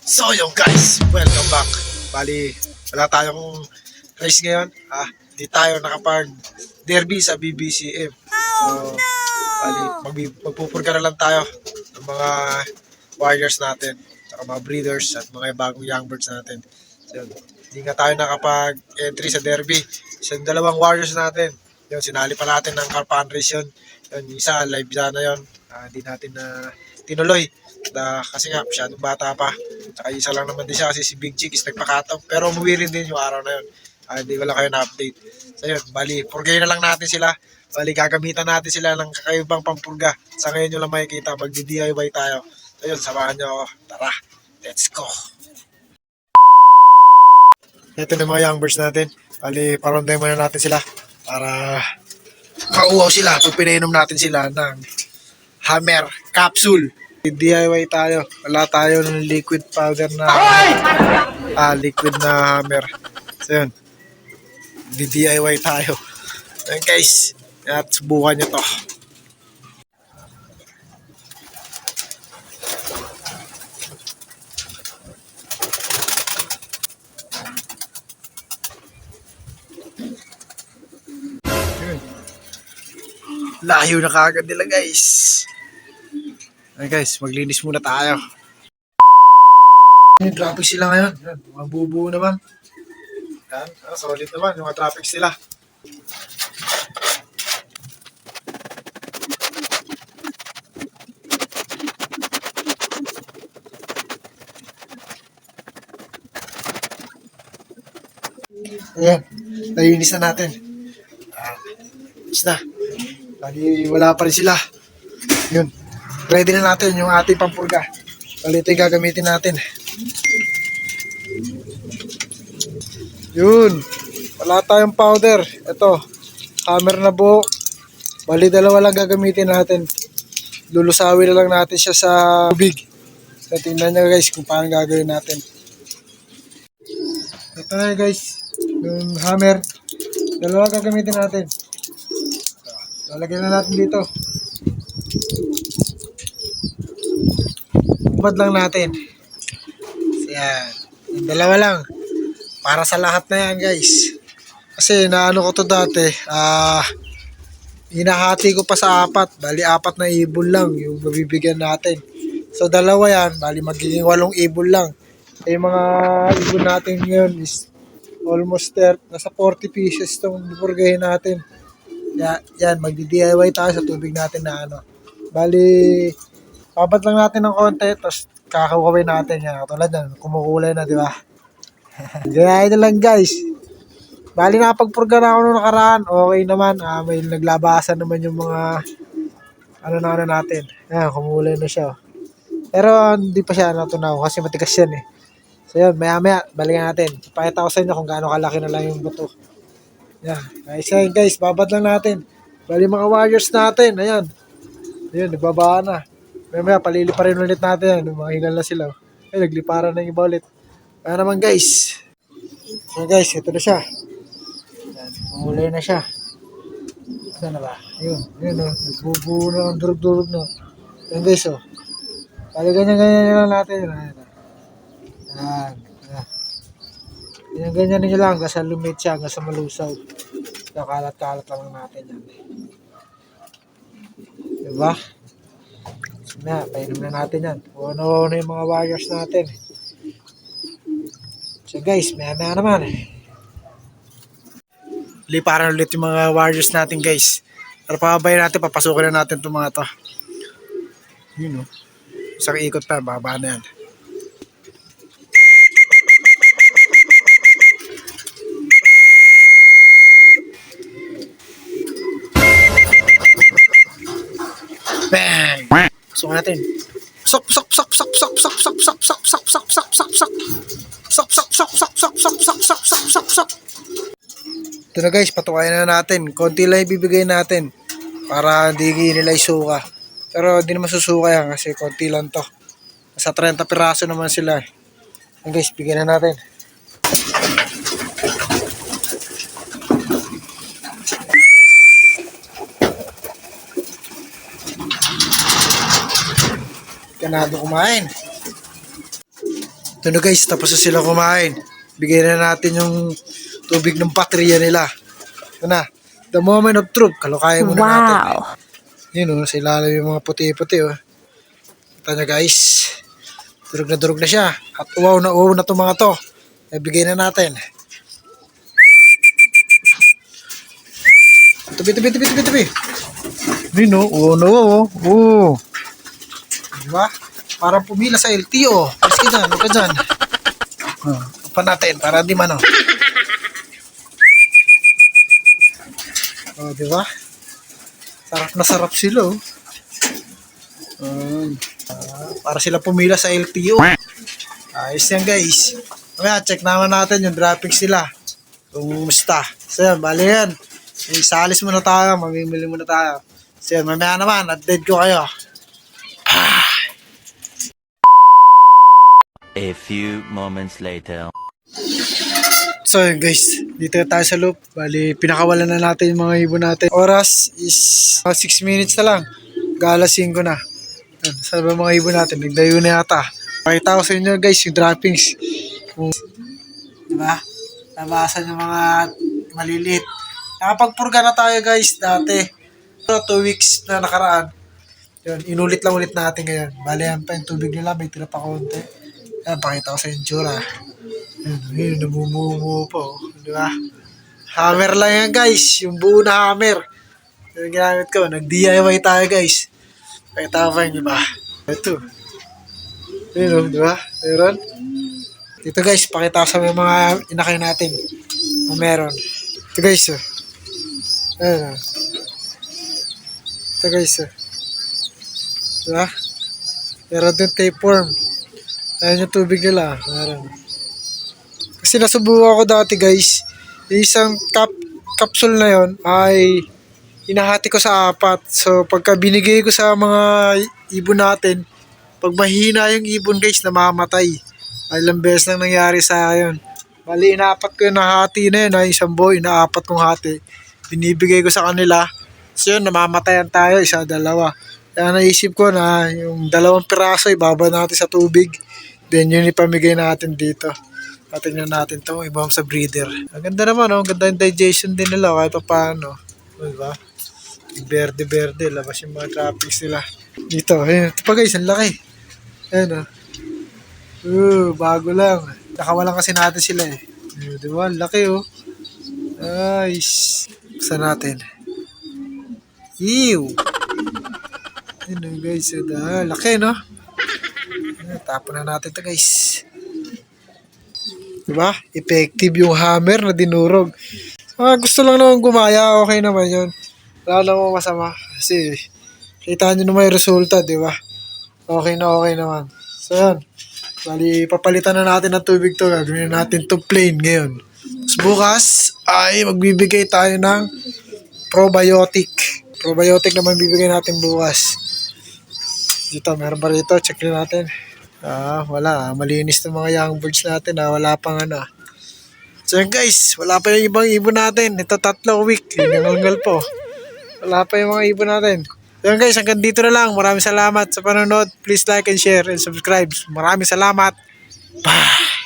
So yung guys, welcome back. Bali, wala tayong race ngayon. Hindi tayo nakapag-derby sa BBCM. So, bali, magpupurga na lang tayo ng mga warriors natin, saka mga breeders at mga bagong young birds natin. So, hindi nga tayo nakapag-entry sa derby. So, yung dalawang warriors natin, yun, sinali pa natin ng Carpan race yun. Yung isa, live na yun. Hindi natin na tinuloy. Kasi nga, masyadong bata pa. Saka isa lang naman din siya kasi si Big Chick is nagpakataw. Pero umuwi rin din yung araw na yun. Hindi ko lang kayo na-update. So yun, bali, purgay na lang natin sila. Bali, gagamitan natin sila ng kakaibang pampurga. Sa ngayon nyo lang makikita, magdi-DIY tayo. So yun, samahan nyo ako. Tara, let's go! Ito na mga young birds natin. Bali, paronday muna natin sila para mauwaw sila. Pag pinainom natin sila ng Hammer Capsule. DIY tayo. Wala tayo ng liquid powder na liquid na Hammer. So yun. DIY tayo. Ayan guys. At subukan nyo to. Yun. Layo na kagad nila guys. Ay guys, maglinis muna tayo. Yung traffic sila ngayon. Yan, mga bubuo naman. Yan, solid naman yung mga traffic sila. Ayan, nalinis na natin. Is na. Lagi wala pa rin sila. Yun. Ready na natin yung ating pampurga. Bali, ito yung gagamitin natin. Yun. Wala tayong powder. Ito. Hammer na buo. Bali, dalawa lang gagamitin natin. Lulusawin na lang natin siya sa tubig. So, tingnan nyo guys kung paano gagawin natin. Ito na guys. Yung hammer. Dalawa gagamitin natin. Lalagyan na natin dito. Bad lang natin. So, yan. Yung dalawa lang. Para sa lahat na yan, guys. Kasi naano ko to dati. Hinahati ko pa sa apat. Bali, apat na ibon lang yung mabibigyan natin. So, dalawa yan. Bali, magiging 8 ibon lang. Eh, yung mga ibon natin ngayon is almost nasa 40 pieces itong bupurgahin natin. Yan, magdi-DIY tayo sa tubig natin na ano. Bali, babad lang natin ng konti, tapos kakawawin natin yan. Katulad yan, kumukulay na, di ba? Ganyan na lang guys. Bali nakapagpurga na ako nung nakaraan. Okay naman, may naglabasan naman yung mga ano natin. Yan, kumukulay na siya. Pero hindi pa siya natunaw kasi matigas yan eh. So yun, maya balikan natin. Ipakita ko sa inyo kung gaano kalaki na lang yung buto. Yan, ayun guys, babad lang natin. Bali mga warriors natin, ayan. Ayan, nagbabaan na. Maya palilipa rin ulit natin yan. Mga hingal na sila. Ay, nagliparan na yung iba ulit. Kaya naman guys. So guys, ito na siya. Yan, umulay na siya. Saan na ba? Ayun, yun o. Nagbubuo na, durug-durug na. Yan guys o. Kali ganyan-ganyan lang natin. Yan. Ganyan nyo lang. Hanggang sa lumit siya. Hanggang sa malusaw. Kalat-kalat lang natin yan. Diba? Na, painom na natin yan. Ano yung mga warriors natin. So guys, maya naman. Liparan ulit yung mga warriors natin guys. Para pababayin natin, papasukin na natin itong mga to. Yun o. Isang ikot pa, baba na yan. Bang! Pasok natin. Sok. Ito na guys, patukayan na natin. Konti lang ibibigay natin para hindi nila isuka. Pero hindi naman susuka yan kasi konti lang to. Sa 30 piraso naman sila. Yan guys, bigyan na natin. Ganado kumain. Ito na guys, tapos na sila kumain. Bigyan na natin yung tubig ng baterya nila. Ito na. The moment of truth. Kalukaya muna natin. Yun sa ilalim yung mga puti-puti Ito na guys. Durog na siya. At uwaw na itong mga to. Bigay na natin. Tabi. Yun Diba? Parang pumila sa LTO. Kasi dyan, ano ka dyan? Upan natin para di man diba? Sarap na sarap sila para sila pumila sa LTO. Ayos yan guys. Mamaya check naman natin yung droppings nila. Kung musta. So yan, bali yan. Isalis muna tayo, mamimili muna tayo. So yan, mamaya naman, update ko kayo. A few moments later. So yun guys, dito tayo sa loop. Bali, pinakawalan na natin yung mga ibon natin. Oras is 6 minutes na lang. Galas 5 na. Saan ba mga ibon natin? Nagdayo na yata. Pakita ko sa inyo guys yung droppings. Diba? Nabasan yung mga maliliit. Nakapagpurga na tayo guys dati. 2 weeks na nakaraan. Yun, inulit lang ulit natin ngayon. Bali, yan pa yung tubig nila. May tira pa konti. Ayan, pakita ko sa insura. Ayan, namumumo po. Di ba? Hammer lang yan guys. Yung buo na hammer. Yung ginamit ko. Nag-DIY tayo guys. Pakita ko pa yun, di ba? Ito. Ayan, di ba? Meron. Dito guys, pakita ko sa mga inakay natin. Meron. Ito guys. Ayan. Ito guys. Di ba? Meron din tapeworm. Ayan yung tubig nila. Meron. Kasi nasubukan ko dati guys. Yung isang capsule na yon ay hinahati ko sa 4. So pagka binigay ko sa mga ibon natin, pag mahina yung ibon guys, namamatay. Ay, ilang beses lang nangyari sa akin. Bali, inaapat ko yung nahati na yun. Isang buo, inaapat kong hati. Binibigay ko sa kanila. So yun, namamatayan tayo. 1, 2. Kaya naisip ko na yung 2 piraso ibaba natin sa tubig. Then yun ipamigay natin dito. Patingnan natin ito, ibang sa breeder. Ang ganda naman, ang ganda yung digestion din nila kahit pa paano. Diba? Berde, labas yung mga trappings nila. Dito, ayun. Ito pa guys, ang laki. Ayun bago lang. Nakawalan kasi natin sila Diba? Ang laki Nice. Buksan natin. Ew! Ayun guys, laki no? Tapon na natin ito guys. Diba? Effective yung hammer na dinurog. Gusto lang naman gumaya, okay naman yun. Wala naman masama. Kasi kita nyo naman yung resulta, diba? Okay naman. So yan. Bali, papalitan na natin ng tubig to. Gagawin natin to plain ngayon. Tapos bukas ay magbibigay tayo ng probiotic. Probiotic naman bibigay natin bukas. Dito, meron ba rito? Check na natin. Wala. Malinis ng mga young birds natin. Wala pang So yan guys, wala pa yung ibang ibon natin. Ito 3 week. Hinanganggal po. Wala pa yung mga ibon natin. So yan guys, hanggang dito na lang. Maraming salamat sa panonood. Please like and share and subscribe. Maraming salamat. Bye!